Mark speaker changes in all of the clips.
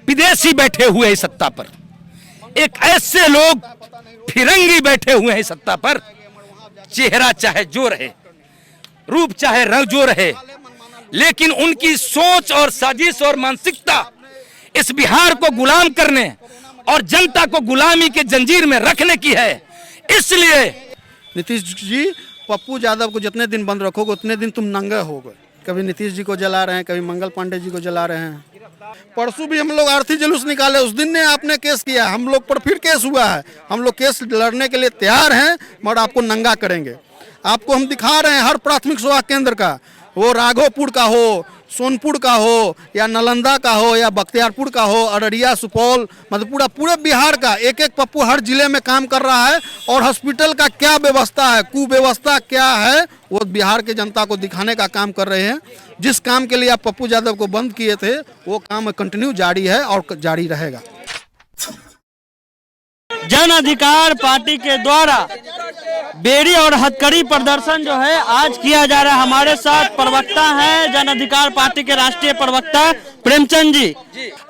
Speaker 1: विदेशी बैठे हुए हैं सत्ता पर, एक ऐसे लोग फिरंगी बैठे हुए हैं सत्ता पर। चेहरा चाहे जो रहे, रूप चाहे रंग जो रहे, लेकिन उनकी सोच और साजिश और मानसिकता इस बिहार को गुलाम करने और जनता को गुलामी के जंजीर में रखने की है। इसलिए
Speaker 2: नीतीश जी, पप्पू यादव को जितने दिन बंद रखोगे उतने दिन तुम नंगे होगे। कभी नीतीश जी को जला रहे हैं, कभी मंगल पांडे जी को जला रहे हैं। परसों भी हम लोग आरती जुलूस निकाले, उस दिन ने आपने केस किया, हम लोग पर फिर केस हुआ है। हम लोग केस लड़ने के लिए तैयार हैं, मगर आपको नंगा करेंगे। आपको हम दिखा रहे हैं हर प्राथमिक स्वास्थ्य केंद्र का, वो राघोपुर का हो, सोनपुर का हो, या नालंदा का हो, या बख्तियारपुर का हो, अररिया, सुपौल, मधेपुरा, पूरे बिहार का एक एक पप्पू हर जिले में काम कर रहा है। और हॉस्पिटल का क्या व्यवस्था है, कुव्यवस्था क्या है, वो बिहार के जनता को दिखाने का काम कर रहे हैं। जिस काम के लिए आप पप्पू यादव को बंद किए थे, वो काम कंटिन्यू जारी है और जारी रहेगा।
Speaker 3: जन अधिकार पार्टी के द्वारा बेड़ी और हथकड़ी प्रदर्शन जो है आज किया जा रहा है। हमारे साथ प्रवक्ता हैं जन अधिकार पार्टी के राष्ट्रीय प्रवक्ता प्रेमचंद जी।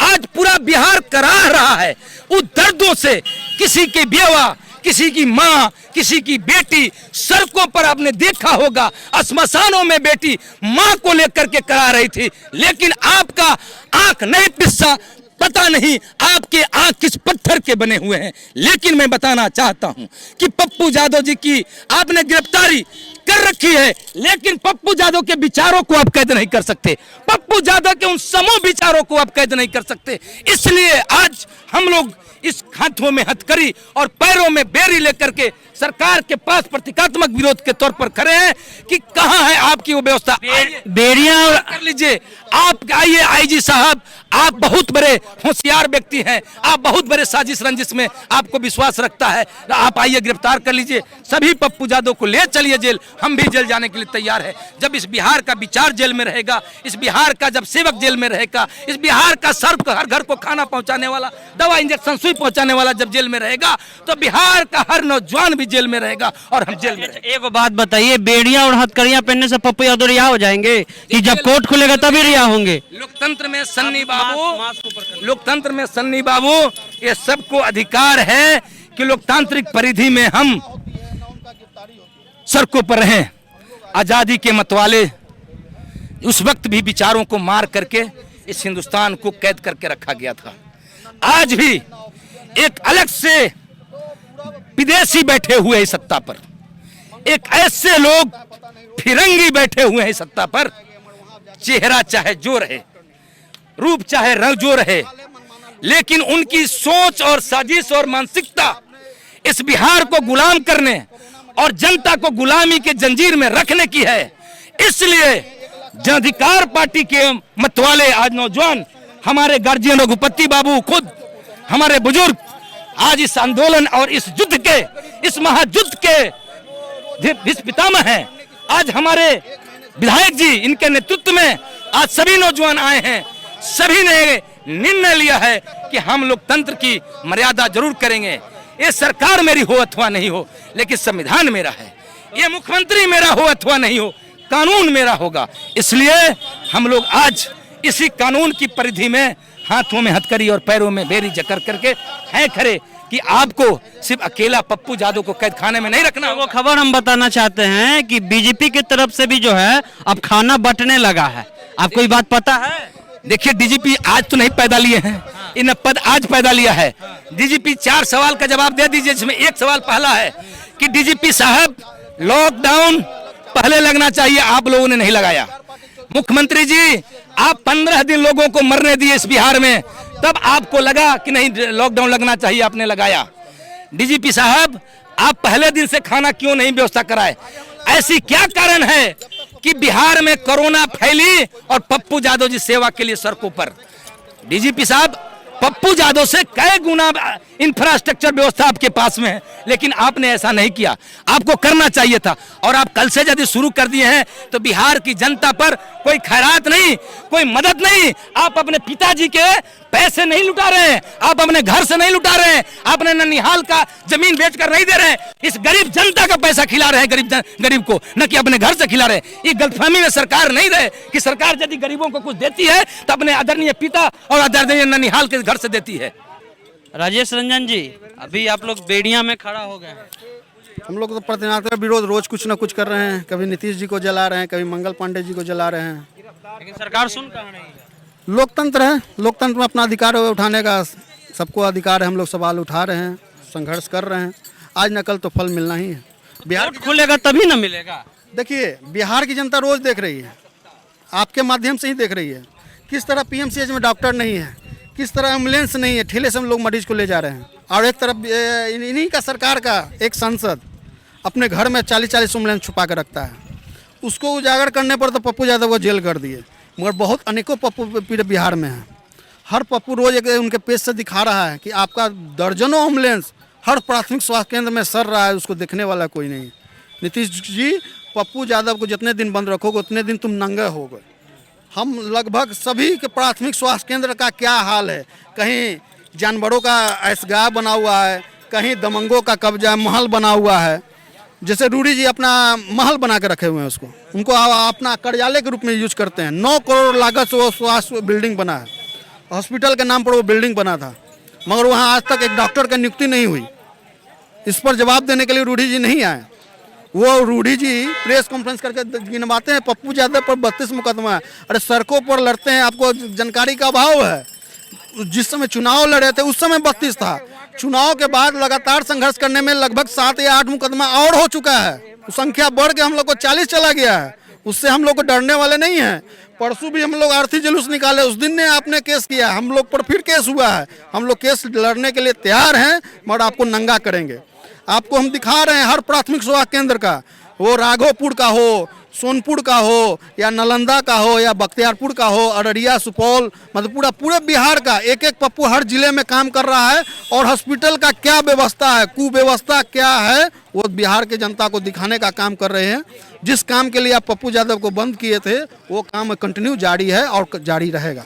Speaker 1: आज पूरा बिहार कराह रहा है उन दर्दों से। किसी की बेवा, किसी की माँ, किसी की बेटी, सड़कों पर आपने देखा होगा, श्मशानों में बेटी माँ को लेकर के करा रही थी, लेकिन आपका आंख नहीं पिस्सा। पता नहीं आपके आंख किस पत्थर के बने हुए हैं। लेकिन मैं बताना चाहता हूं कि पप्पू यादव जी की आपने गिरफ्तारी कर रखी है, लेकिन पप्पू यादव के विचारों को आप कैद नहीं कर सकते। पप्पू यादव के उन समूह विचारों को आप कैद नहीं कर सकते। इसलिए आज हम लोग इस हाथों में हथकड़ी और पैरों में बेड़ी लेकर के सरकार के पास प्रतीकात्मक विरोध के तौर पर खड़े हैं कि कहां है आपकी वो व्यवस्था।
Speaker 3: बेड़ियां
Speaker 1: कर लीजिए, आप आइए आईजी साहब, आप बहुत बड़े होशियार व्यक्ति हैं, आप बहुत बड़े साजिश रंजिश में आपको विश्वास रखता है, आप आइए गिरफ्तार कर लीजिए, सभी पप्पू यादव को ले चलिए जेल। हम भी जेल जाने के लिए तैयार है। जब इस बिहार का विचार जेल में रहेगा, इस बिहार का जब सेवक जेल में रहेगा, इस बिहार का सर्व हर घर को खाना पहुंचाने वाला, दवा इंजेक्शन सुई पहुंचाने वाला जब जेल में रहेगा, तो बिहार का हर नौजवान भी जेल में रहेगा और हम जेल में रहेंगे।
Speaker 3: एक बात बताइए, बेड़ियां और हथकड़ियां पहनने से पप्पू यादव रिहा हो जाएंगे कि जब कोर्ट खुलेगा तभी रिहा होंगे?
Speaker 1: लोकतंत्र में सन्नी बाबू, लोकतंत्र में सन्नी बाबू, ये सबको अधिकार है कि लोकतांत्रिक परिधि में हम सड़कों पर रहें। आजादी के मतवाले उस वक्त भी विचारों को मार करके इस हिंदुस्तान को कैद करके रखा गया था। आज भी एक अलग से विदेशी बैठे हुए हैं सत्ता पर, एक ऐसे लोग फिरंगी बैठे हुए हैं सत्ता पर। चेहरा चाहे जो रहे, रूप चाहे रंग जो रहे, लेकिन उनकी सोच और साजिश और मानसिकता इस बिहार को गुलाम करने और जनता को गुलामी के जंजीर में रखने की है। इसलिए जन अधिकार पार्टी के मतवाले आज नौजवान, हमारे गार्जियन रघुपति बाबू, खुद हमारे बुजुर्ग आज इस आंदोलन और इस युद्ध के, इस महायुद्ध के भीष्म पितामह हैं। आज हमारे विधायक जी, इनके नेतृत्व में आज सभी नौजवान आए हैं। सभी ने निर्णय लिया है कि हम लोकतंत्र की मर्यादा जरूर करेंगे। ये सरकार मेरी हो अथवा नहीं हो, लेकिन संविधान मेरा है। ये मुख्यमंत्री मेरा हो अथवा नहीं हो, कानून मेरा होगा। इसलिए हम लोग आज इसी कानून की परिधि में हाथों में हथकड़ी और पैरों में बेड़ी जकड़ करके हैं खड़े कि आपको सिर्फ अकेला पप्पू यादव को कैद खाने में नहीं रखना।
Speaker 3: वो खबर हम बताना चाहते हैं कि बीजेपी की तरफ से भी जो है अब खाना बंटने लगा है। आपको ये बात पता है?
Speaker 1: देखिए, डीजीपी आज तो नहीं पैदा लिए हैं, इन पद आज पैदा लिया है। डीजीपी 4 सवाल का जवाब दे दीजिए, जिसमें एक सवाल पहला है कि डीजीपी साहब, लॉकडाउन पहले लगना चाहिए, आप लोगों ने नहीं लगाया। मुख्यमंत्री जी, आप 15 दिन लोगों को मरने दिए इस बिहार में, तब आपको लगा कि नहीं लॉकडाउन लगना चाहिए, आपने लगाया। डीजीपी साहब, आप पहले दिन से खाना क्यों नहीं व्यवस्था कराए? ऐसी क्या कारण है कि बिहार में कोरोना फैली और पप्पू यादव जी सेवा के लिए सड़कों पर? डीजीपी साहब, पप्पू पप्पू यादव से कई गुना इंफ्रास्ट्रक्चर व्यवस्था आपके पास में है, लेकिन आपने ऐसा नहीं किया। आपको करना चाहिए था। और आप कल से यदि शुरू कर दिए हैं तो बिहार की जनता पर कोई खैरात नहीं, कोई मदद नहीं। आप अपने पिताजी के पैसे नहीं लुटा रहे हैं, आप अपने घर से नहीं लुटा रहे हैं, आपने ननिहाल का जमीन बेचकर नहीं दे रहे हैं। इस गरीब जनता का पैसा खिला रहे हैं गरीब को, न कि अपने घर से खिला रहे हैं। ये गलतफहमी में सरकार नहीं रहे कि सरकार यदि गरीबों को कुछ देती है तो अपने आदरणीय पिता और आदरणीय ननिहाल के घर से देती है।
Speaker 3: राजेश रंजन जी, अभी आप लोग बेड़िया में खड़ा हो गए हैं।
Speaker 2: हम लोग तो प्रतिनिधित्व का विरोध रोज कुछ ना कुछ कर रहे हैं। कभी नीतीश जी को जला रहे हैं, कभी मंगल पांडे जी को जला रहे हैं।
Speaker 3: लेकिन सरकार सुन कहाँ रही है?
Speaker 2: लोकतंत्र है, लोकतंत्र में अपना अधिकार उठाने का सबको अधिकार है। हम लोग सवाल उठा रहे हैं, संघर्ष कर रहे हैं। आज न कल तो फल मिलना ही है। बिहार
Speaker 3: वोट खुलेगा तभी ना मिलेगा।
Speaker 2: देखिए, बिहार की जनता रोज देख रही है, आपके माध्यम से ही देख रही है किस तरह पीएमसीएच में डॉक्टर नहीं है, किस तरह एम्बुलेंस नहीं है, ठेले से हम लोग मरीज को ले जा रहे हैं। और एक तरफ इन्हीं का सरकार का एक सांसद अपने घर में 40-40 एम्बुलेंस छुपा कर रखता है। उसको उजागर करने पर तो पप्पू यादव को जेल कर दिए। मगर बहुत अनेकों पप्पू पीड़ित बिहार में हैं। हर पप्पू रोज एक उनके पेज से दिखा रहा है कि आपका दर्जनों एम्बुलेंस हर प्राथमिक स्वास्थ्य केंद्र में सर रहा है, उसको देखने वाला कोई नहीं। नीतीश जी, पप्पू यादव को जितने दिन बंद रखोगे उतने दिन तुम नंगे होगे। हम लगभग सभी के प्राथमिक स्वास्थ्य केंद्र का क्या हाल है, कहीं जानवरों का ऐसगाह बना हुआ है, कहीं दमंगों का कब्जा महल बना हुआ है। जैसे रूडी जी अपना महल बना के रखे हुए हैं, उसको उनको अपना कार्यालय के रूप में यूज करते हैं। 9 करोड़ लागत से वो स्वास्थ्य बिल्डिंग बना है, हॉस्पिटल के नाम पर वो बिल्डिंग बना था, मगर वहाँ आज तक एक डॉक्टर की नियुक्ति नहीं हुई। इस पर जवाब देने के लिए रूडी जी नहीं आए। वो रूडी जी प्रेस कॉन्फ्रेंस करके गिनवाते हैं पप्पू यादव पर 32 मुकदमा है। अरे सड़कों पर लड़ते हैं, आपको जानकारी का अभाव है। जिस समय चुनाव लड़े थे उस समय 32 था। चुनाव के बाद लगातार संघर्ष करने में लगभग 7 या 8 मुकदमा और हो चुका है। संख्या बढ़ के हम लोग को 40 चला गया है। उससे हम लोग को डरने वाले नहीं हैं। परसों भी हम लोग आरती जुलूस निकाले, उस दिन ने आपने केस किया, हम लोग पर फिर केस हुआ है। हम लोग केस लड़ने के लिए तैयार हैं, मगर आपको नंगा करेंगे। आपको हम दिखा रहे हैं हर प्राथमिक स्वास्थ्य केंद्र का, वो राघोपुर का हो, सोनपुर का हो, या नालंदा का हो, या बख्तियारपुर का हो, अररिया, सुपौल, मधेपुरा, पूरे बिहार का एक एक पप्पू हर जिले में काम कर रहा है। और हॉस्पिटल का क्या व्यवस्था है, कुव्यवस्था क्या है, वो बिहार के जनता को दिखाने का काम कर रहे हैं। जिस काम के लिए आप पप्पू यादव को बंद किए थे वो काम कंटिन्यू जारी है और जारी रहेगा।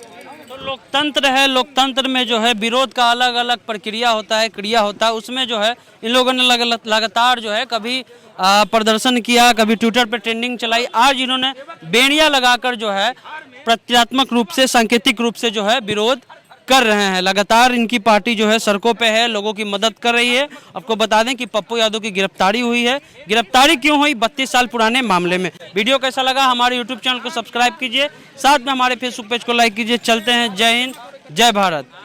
Speaker 3: तो लोकतंत्र है, लोकतंत्र में जो है विरोध का अलग अलग प्रक्रिया होता है, क्रिया होता है। उसमें जो है इन लोगों ने लगातार जो है कभी प्रदर्शन किया, कभी ट्विटर पर ट्रेंडिंग चलाई। आज इन्होंने बेड़ियां लगाकर जो है प्रतीकात्मक रूप से, सांकेतिक रूप से जो है विरोध कर रहे हैं। लगातार इनकी पार्टी जो है सड़कों पे है, लोगों की मदद कर रही है। आपको बता दें कि पप्पू यादव की गिरफ्तारी हुई है। गिरफ्तारी क्यों हुई? 32 साल पुराने मामले में। वीडियो कैसा लगा? हमारे यूट्यूब चैनल को सब्सक्राइब कीजिए, साथ में हमारे फेसबुक पेज को लाइक कीजिए। चलते हैं। जय हिंद, जय भारत।